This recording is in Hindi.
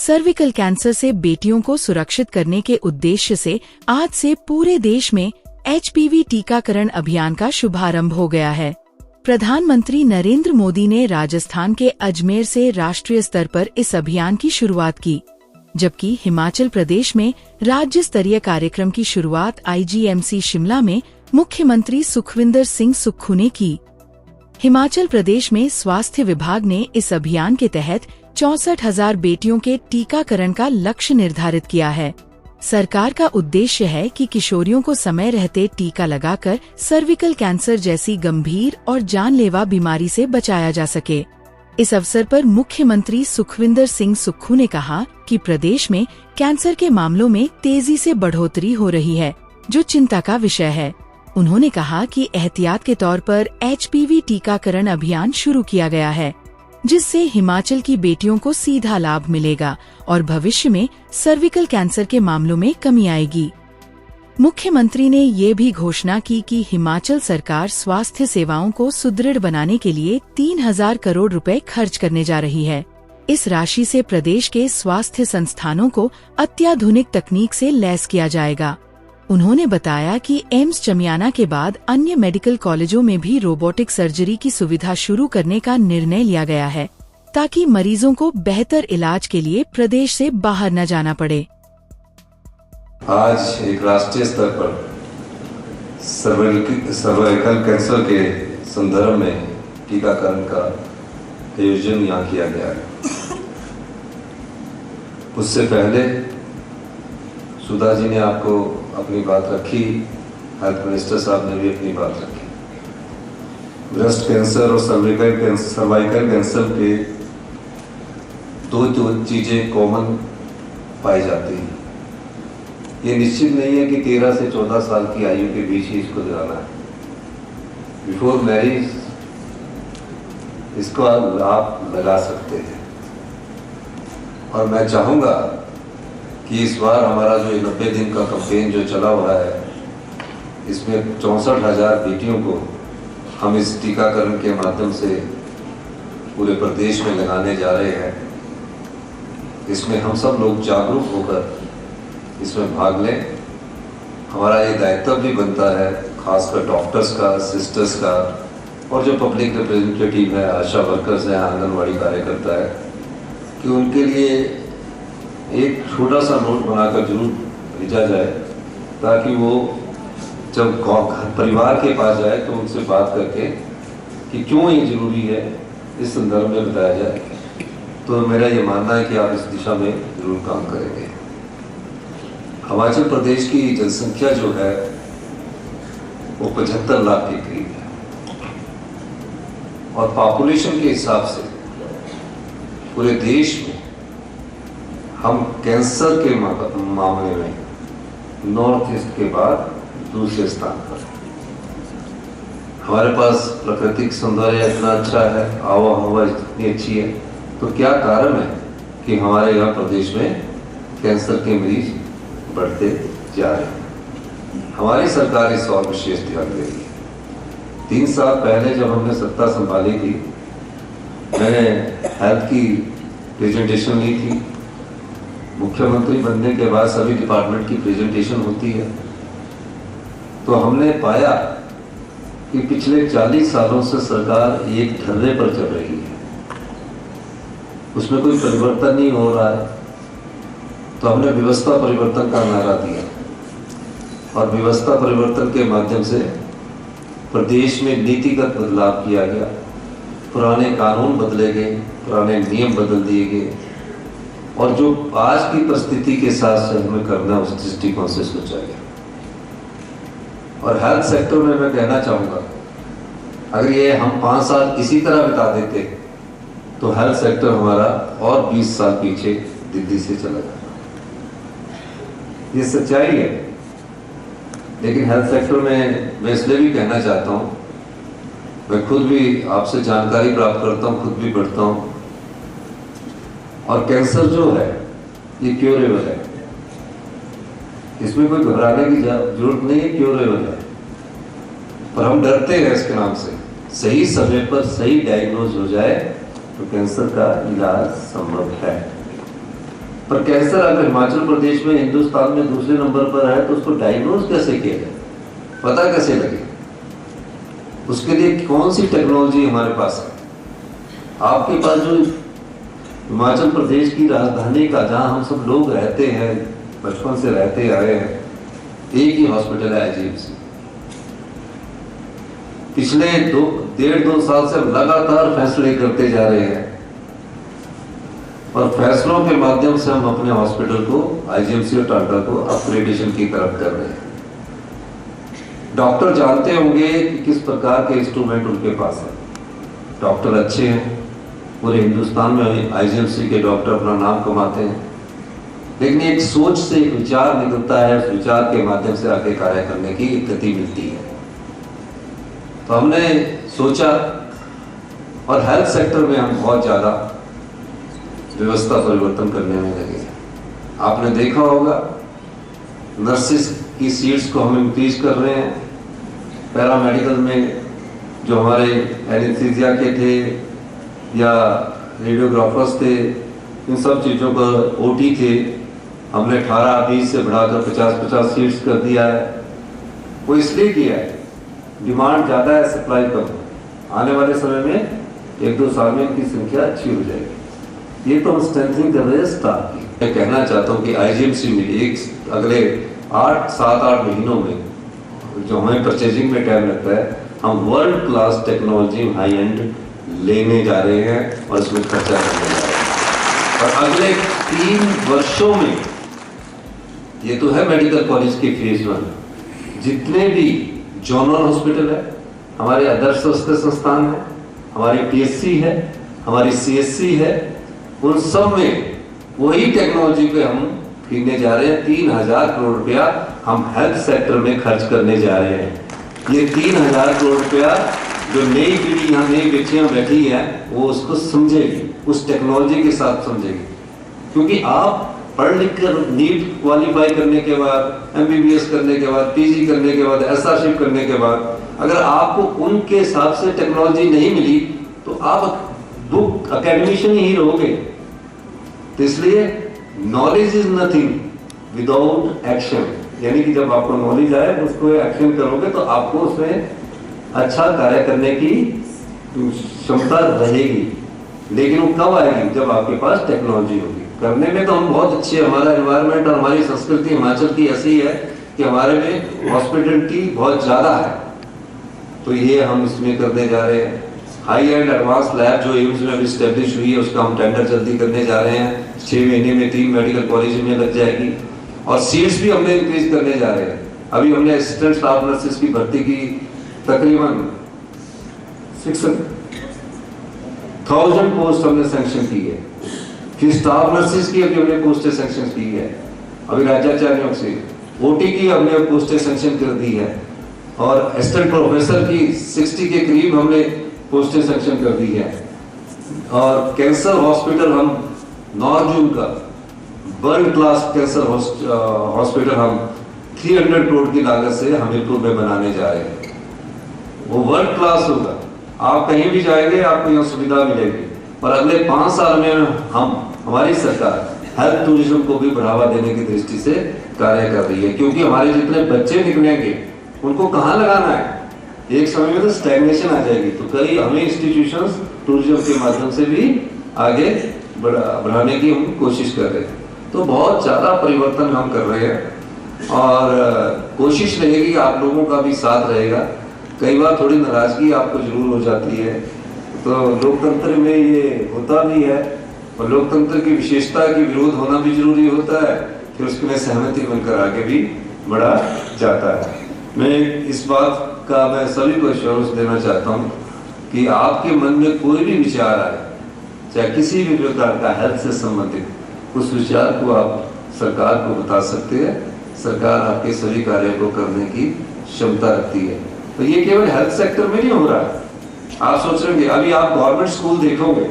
सर्विकल कैंसर से बेटियों को सुरक्षित करने के उद्देश्य से आज से पूरे देश में HPV टीकाकरण अभियान का शुभारंभ हो गया है। प्रधानमंत्री नरेंद्र मोदी ने राजस्थान के अजमेर से राष्ट्रीय स्तर पर इस अभियान की शुरुआत की, जबकि हिमाचल प्रदेश में राज्य स्तरीय कार्यक्रम की शुरुआत IGMC शिमला में मुख्यमंत्री सुखविंदर सिंह सुक्खू ने की। हिमाचल प्रदेश में स्वास्थ्य विभाग ने इस अभियान के तहत 64,000 बेटियों के टीकाकरण का लक्ष्य निर्धारित किया है। सरकार का उद्देश्य है कि किशोरियों को समय रहते टीका लगाकर सर्विकल कैंसर जैसी गंभीर और जानलेवा बीमारी से बचाया जा सके। इस अवसर पर मुख्यमंत्री सुखविंदर सिंह सुक्खू ने कहा कि प्रदेश में कैंसर के मामलों में तेजी से बढ़ोतरी हो रही है, जो चिंता का विषय है। उन्होंने कहा कि एहतियात के तौर पर HPV टीकाकरण अभियान शुरू किया गया है, जिससे हिमाचल की बेटियों को सीधा लाभ मिलेगा और भविष्य में सर्विकल कैंसर के मामलों में कमी आएगी। मुख्यमंत्री ने ये भी घोषणा की कि हिमाचल सरकार स्वास्थ्य सेवाओं को सुदृढ़ बनाने के लिए 3,000 करोड़ रुपए खर्च करने जा रही है। इस राशि से प्रदेश के स्वास्थ्य संस्थानों को अत्याधुनिक तकनीक से लैस किया जाएगा। उन्होंने बताया कि एम्स चमियाना के बाद अन्य मेडिकल कॉलेजों में भी रोबोटिक सर्जरी की सुविधा शुरू करने का निर्णय लिया गया है, ताकि मरीजों को बेहतर इलाज के लिए प्रदेश से बाहर न जाना पड़े। आज एक राष्ट्रीय स्तर पर सर्वाइकल कैंसर के संदर्भ में टीकाकरण का आयोजन यहाँ किया गया है। उससे पहले सुधा जी ने आपको अपनी बात रखी, हेल्थ मिनिस्टर साहब ने भी अपनी बात रखी। ब्रेस्ट कैंसर और सर्वाइकल कैंसर के दो चीजें कॉमन पाई जाती हैं। ये निश्चित नहीं है कि 13 से 14 साल की आयु के बीच ही इसको दिलाना है। बिफोर मैरिज इसको आप लगा सकते हैं। और मैं चाहूँगा कि इस बार हमारा जो 90 दिन का कैंपेन जो चला हुआ है, इसमें 64,000 बेटियों को हम इस टीकाकरण के माध्यम से पूरे प्रदेश में लगाने जा रहे हैं। इसमें हम सब लोग जागरूक होकर इसमें भाग लें। हमारा ये दायित्व भी बनता है, खासकर डॉक्टर्स का, सिस्टर्स का और जो पब्लिक रिप्रेजेंटेटिव है, आशा वर्कर्स हैं, आंगनवाड़ी कार्यकर्ता है, कि उनके लिए एक छोटा सा नोट बनाकर जरूर भेजा जाए, ताकि वो जब परिवार के पास जाए तो उनसे बात करके कि क्यों ये जरूरी है इस संदर्भ में बताया जाए। तो मेरा ये मानना है कि आप इस दिशा में जरूर काम करेंगे। हिमाचल प्रदेश की जनसंख्या जो है वो 75 लाख के करीब है और पॉपुलेशन के हिसाब से पूरे देश में हम कैंसर के मामले में नॉर्थ ईस्ट के बाद दूसरे स्थान पर हैं। हमारे पास प्राकृतिक सौंदर्य इतना अच्छा है, आवा हवा इतनी अच्छी है, तो क्या कारण है कि हमारे यहाँ प्रदेश में कैंसर के मरीज बढ़ते जा रहे हैं। हमारी सरकार इस और विशेष ध्यान दे रही है। 3 साल पहले जब हमने सत्ता संभाली थी, मैंने हेल्थ की प्रेजेंटेशन ली थी। मुख्यमंत्री बनने के बाद सभी डिपार्टमेंट की प्रेजेंटेशन होती है, तो हमने पाया कि पिछले 40 सालों से सरकार एक ढर्रे पर चल रही है, उसमें कोई परिवर्तन नहीं हो रहा है। तो हमने व्यवस्था परिवर्तन का नारा दिया और व्यवस्था परिवर्तन के माध्यम से प्रदेश में नीतिगत बदलाव किया गया। पुराने कानून बदले गए, पुराने नियम बदल दिए गए और जो आज की परिस्थिति के साथ से हमें करना उस दृष्टिकोण से सोचा गया। और हेल्थ सेक्टर में मैं कहना चाहूँगा, अगर ये हम 5 साल इसी तरह बिता देते तो हेल्थ सेक्टर हमारा और 20 साल पीछे दिल्ली से चला जाता। ये सच्चाई है। लेकिन हेल्थ सेक्टर में मैं इसलिए भी कहना चाहता हूँ, मैं खुद भी आपसे जानकारी प्राप्त करता हूँ, खुद भी पढ़ता हूँ, और कैंसर जो है ये क्योरेबल है। इसमें कोई घबराने की जरूरत नहीं है, क्योरेबल है। पर हम डरते हैं इसके नाम से। सही समय पर सही डायग्नोज हो जाए तो कैंसर का इलाज संभव है। पर कैंसर अगर हिमाचल प्रदेश में हिंदुस्तान में दूसरे नंबर पर है तो उसको डायग्नोज कैसे किया जाए, पता कैसे लगे, उसके लिए कौन सी टेक्नोलॉजी हमारे पास है। आपके पास जो हिमाचल प्रदेश की राजधानी का, जहां हम सब लोग रहते हैं, बचपन से रहते आए हैं, एक ही हॉस्पिटल है आईजीएमसी। पिछले 1.5-2 साल से लगातार फैसले करते जा रहे हैं और फैसलों के माध्यम से हम अपने हॉस्पिटल को, आईजीएमसी और टाटा को अपग्रेडेशन की तरफ कर रहे हैं। डॉक्टर जानते होंगे कि किस प्रकार के इंस्ट्रूमेंट उनके पास है, डॉक्टर अच्छे हैं, पूरे हिंदुस्तान में आईजीएमसी के डॉक्टर अपना नाम कमाते हैं, लेकिन एक सोच से एक विचार निकलता है, उस विचार के माध्यम से आगे कार्य करने की गति मिलती है। तो हमने सोचा, और हेल्थ सेक्टर में हम बहुत ज़्यादा व्यवस्था परिवर्तन करने में लगे। आपने देखा होगा नर्सिस की सीट्स को हम इंक्रीज कर रहे हैं, पैरामेडिकल में जो हमारे एनेस्थीसिया के थे या रेडियोग्राफर्स थे, इन सब चीज़ों का ओटी थे, हमने 18-20 से बढ़ाकर 50-50 सीट्स कर दिया है। वो इसलिए किया है, डिमांड ज़्यादा है, सप्लाई कम। आने वाले समय में 1-2 साल में इनकी संख्या अच्छी हो जाएगी। ये तो हम स्ट्रेंथनिंग कर रहे हैं स्टाफ की। मैं कहना चाहता हूँ कि आईजीएमसी में एक अगले 7-8 महीनों में जो हमें परचेजिंग में टाइम लगता है, हम world class technology high and लेने जा रहे हैं और इसमें खर्चा करने जा रहे हैं। और अगले 3 वर्षों में, ये तो है मेडिकल कॉलेज के फेज 1, जितने भी जोनल हॉस्पिटल है, हमारे आदर्श स्वास्थ्य संस्थान है, हमारी पीएससी है, हमारी सीएससी है, उन सब में वही टेक्नोलॉजी पे हम गिनने जा रहे हैं। 3000 करोड़ रुपया हम हेल्थ सेक्टर में खर्च करने जा रहे हैं। ये 3000 करोड़ रुपया जो नई पीढ़ी यहाँ, नई बच्चियाँ बैठी है, वो उसको समझेगी, उस टेक्नोलॉजी के साथ समझेगी। क्योंकि आप पढ़ लिख कर नीट क्वालिफाई करने के बाद, एमबीबीएस करने के बाद, पीजी करने के बाद, एसआरशिप करने के बाद, अगर आपको उनके हिसाब से टेक्नोलॉजी नहीं मिली तो आप बुक अकेडमिशियन ही रहोगे। तो इसलिए knowledge is nothing without action, यानी कि जब आपको नॉलेज आए, उसको एक्शन करोगे तो आपको उसमें अच्छा कार्य करने की क्षमता रहेगी। लेकिन वो कब आएगी? जब आपके पास टेक्नोलॉजी होगी। करने में तो हम बहुत अच्छे, हमारा एनवायरनमेंट और हमारी संस्कृति हिमाचल की ऐसी है कि हमारे में हॉस्पिटलिटी बहुत ज़्यादा है, तो ये हम इसमें करने जा रहे हैं। हाई एंड एडवांस लैब जो एम्स में अभी स्टैब्लिश हुई है, उसका हम टेंडर जल्दी करने जा रहे हैं। 6 महीने में 3 मेडिकल कॉलेज में लग जाएगी और सीट्स भी हमने इंक्रीज करने जा रहे हैं। अभी हमने असिस्टेंट स्टाफ नर्सेस की भर्ती की, तकरीबन 6,000 पोस्ट हमने सैंक्शन की है। फिर स्टाफ नर्सेस की अभी हमने पोस्टें सैंक्शन की है। अभी राज्याचार्य नियोग से ओटी की हमने पोस्टें सैंक्शन कर दी है और असिस्टेंट प्रोफेसर की 60 के करीब हमने पोस्टें सैंक्शन कर दी है। और कैंसर हॉस्पिटल हम 9 जून का वर्ल्ड क्लास कैंसर हॉस्पिटल हम 300 करोड़ की लागत से हमीरपुर में बनाने जा रहे हैं। वो वर्ल्ड क्लास होगा, आप कहीं भी जाएंगे आपको यहाँ सुविधा मिलेगी। और अगले 5 साल में हमारी सरकार हेल्थ टूरिज्म को भी बढ़ावा देने की दृष्टि से कार्य कर रही है, क्योंकि हमारे जितने बच्चे निकलेंगे उनको कहाँ लगाना है, एक समय में तो स्टैग्नेशन आ जाएगी। तो कई हमें इंस्टीट्यूशंस टूरिज्म के माध्यम से भी आगे बढ़ाने की हम कोशिश कर रहे हैं। तो बहुत ज़्यादा परिवर्तन हम कर रहे हैं और कोशिश रहेगी, आप लोगों का भी साथ रहेगा। कई बार थोड़ी नाराजगी आपको जरूर हो जाती है, तो लोकतंत्र में ये होता भी है और लोकतंत्र की विशेषता की विरोध होना भी जरूरी होता है, फिर उसके में सहमति बनकर आगे भी बढ़ा जाता है। मैं इस बात का मैं सभी को एश्योरेंस देना चाहता हूँ कि आपके मन में कोई भी विचार आए, चाहे किसी भी प्रकार का हेल्थ से संबंधित, उस विचार को आप सरकार को बता सकते हैं। सरकार आपके सभी कार्यों को करने की क्षमता रखती है। तो ये केवल हेल्थ सेक्टर में नहीं हो रहा है। आप सोच रहे हैं, अभी आप गवर्नमेंट स्कूल देखोगे